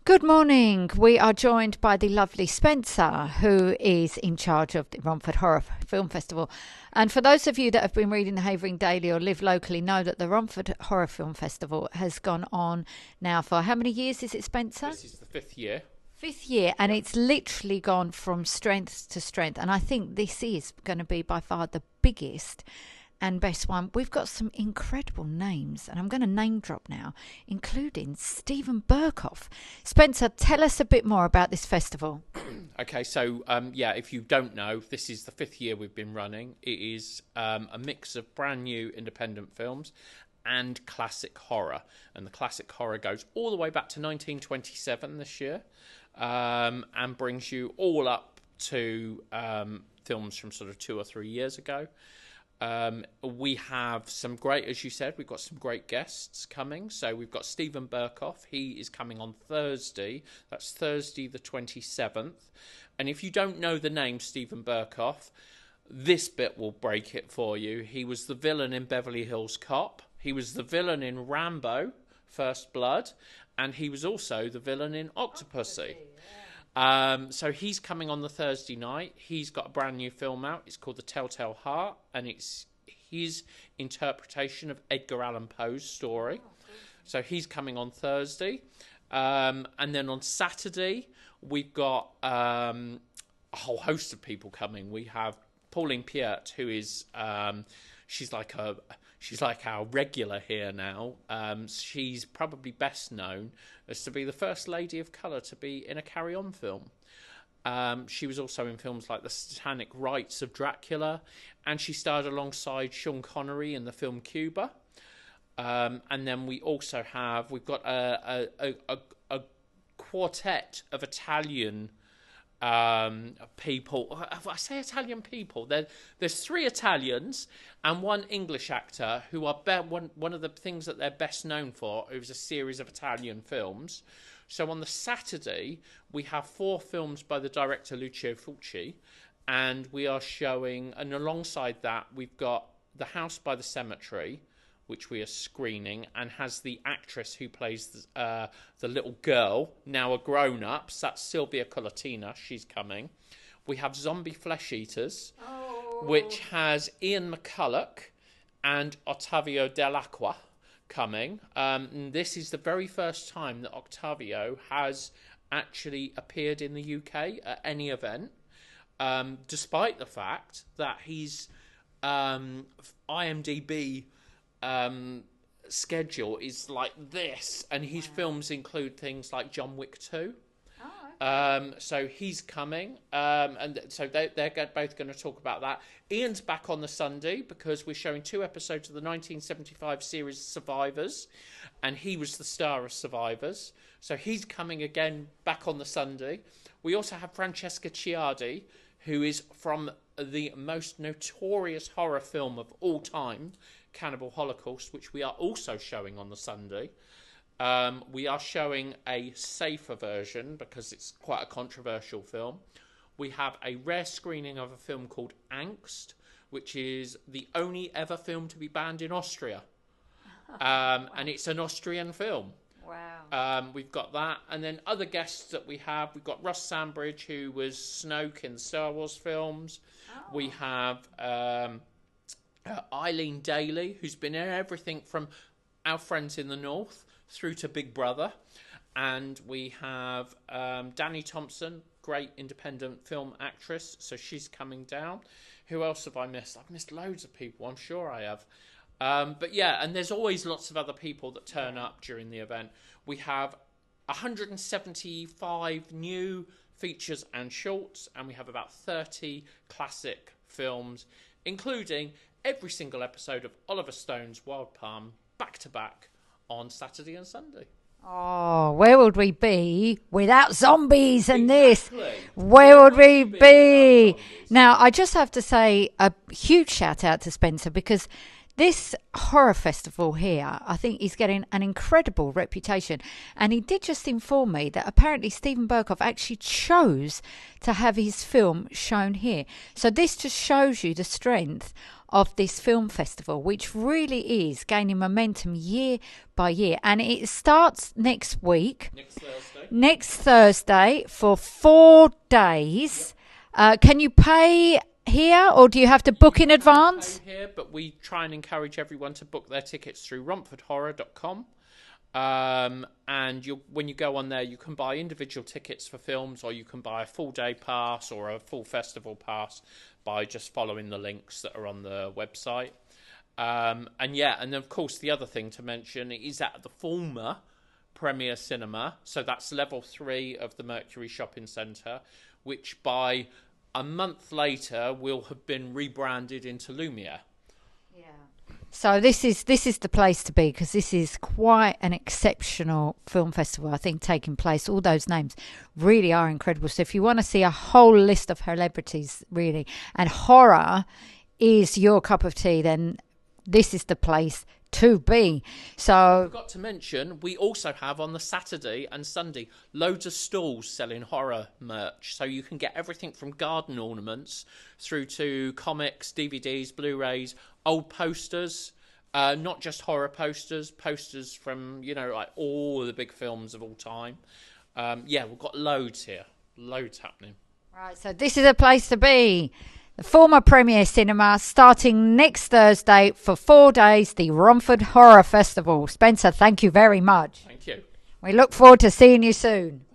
Good morning. We are joined by the lovely Spencer, who is in charge of the Romford Horror Film Festival. And for those of you that have been reading the Havering Daily or live locally, know that the Romford Horror Film Festival has gone on now for how many years is it, Spencer? This is the fifth year. Fifth year, and it's literally gone from strength to strength. And I think this is going to be by far the biggest and best one. We've got some incredible names, and I'm going to name drop now, including Stephen Burkoff. Spencer, tell us a bit more about this festival. Okay, so if you don't know, this is the fifth year we've been running. It is a mix of brand new independent films and classic horror. And the classic horror goes all the way back to 1927 this year, and brings you all up to films from sort of 2 or 3 years ago. We have some great, as you said, we've got some great guests coming. So we've got Stephen Burkoff. He is coming on Thursday. That's Thursday the 27th. And if you don't know the name Stephen Burkoff, this bit will break it for you. He was the villain in Beverly Hills Cop. He was the villain in Rambo, First Blood. And he was also the villain in Octopussy. So he's coming on the Thursday night. He's got a brand new film out. It's called The Telltale Heart, and it's his interpretation of Edgar Allan Poe's story. So he's coming on Thursday. And then on Saturday, we've got a whole host of people coming. We have Pauline Piet, who is she's like our regular here now. She's probably best known as to be the first lady of colour to be in a Carry On film. She was also in films like The Satanic Rites of Dracula, and she starred alongside Sean Connery in the film Cuba. And then we've got a quartet of Italian people. I say Italian people. There's 3 Italians and 1 English actor who are one of the things that they're best known for is a series of Italian films. So on the Saturday, we have 4 films by the director Lucio Fulci, and we are showing, and alongside that, we've got The House by the Cemetery, which we are screening, and has the actress who plays the little girl, now a grown-up. So that's Silvia Colatina. She's coming. We have Zombie Flesh Eaters, which has Ian McCulloch and Ottavio Dell'Acqua coming. This is the very first time that Ottavio has actually appeared in the UK at any event, despite the fact that he's IMDb schedule is like this, and his films include things like John Wick 2. So he's coming, and so they're both going to talk about that. Ian's back on the Sunday because we're showing 2 episodes of the 1975 series Survivors, and he was the star of Survivors, so he's coming again back on the Sunday. We also have Francesca Ciardi, who is from the most notorious horror film of all time, Cannibal Holocaust, which we are also showing on the Sunday. We are showing a safer version because it's quite a controversial film. We have a rare screening of a film called Angst, which is the only ever film to be banned in Austria. And it's an Austrian film. Wow. We've got that. And then other guests that we've got Ross Sandbridge, who was Snoke in the Star Wars films. We have Eileen Daly, who's been in everything from Our Friends in the North through to Big Brother. And we have Danny Thompson, great independent film actress, so she's coming down. Who else have I missed? I've missed loads of people, I'm sure I have. But yeah, and there's always lots of other people that turn up during the event. We have 175 new features and shorts, and we have about 30 classic films, including every single episode of Oliver Stone's Wild Palm, back to back on Saturday and Sunday. Oh, where would we be without zombies and Exactly. this? Where would we be? Now, I just have to say a huge shout out to Spencer, because this horror festival here, I think, is getting an incredible reputation. And he did just inform me that apparently Stephen Burkoff actually chose to have his film shown here. So this just shows you the strength of this film festival, which really is gaining momentum year by year. And it starts next week. Next Thursday for 4 days. Can you pay here, or do you have to book in advance? Here, but we try and encourage everyone to book their tickets through romfordhorror.com. And when you go on there, you can buy individual tickets for films, or you can buy a full day pass or a full festival pass by just following the links that are on the website. And then of course the other thing to mention is at the former Premier Cinema, so that's level 3 of the Mercury Shopping Centre, which by a month later will have been rebranded into Lumiere. So this is the place to be, because this is quite an exceptional film festival, I think, taking place. All those names really are incredible. So if you want to see a whole list of celebrities, really, and horror is your cup of tea, then this is the place to be. So I forgot to mention, we also have on the Saturday and Sunday loads of stalls selling horror merch, so you can get everything from garden ornaments through to comics, DVDs, Blu-rays, old posters, not just horror posters from like all the big films of all time. We've got loads here, loads happening. Right, so this is a place to be. The former Premier Cinema, starting next Thursday for 4 days, the Romford Horror Festival. Spencer, thank you very much. Thank you. We look forward to seeing you soon.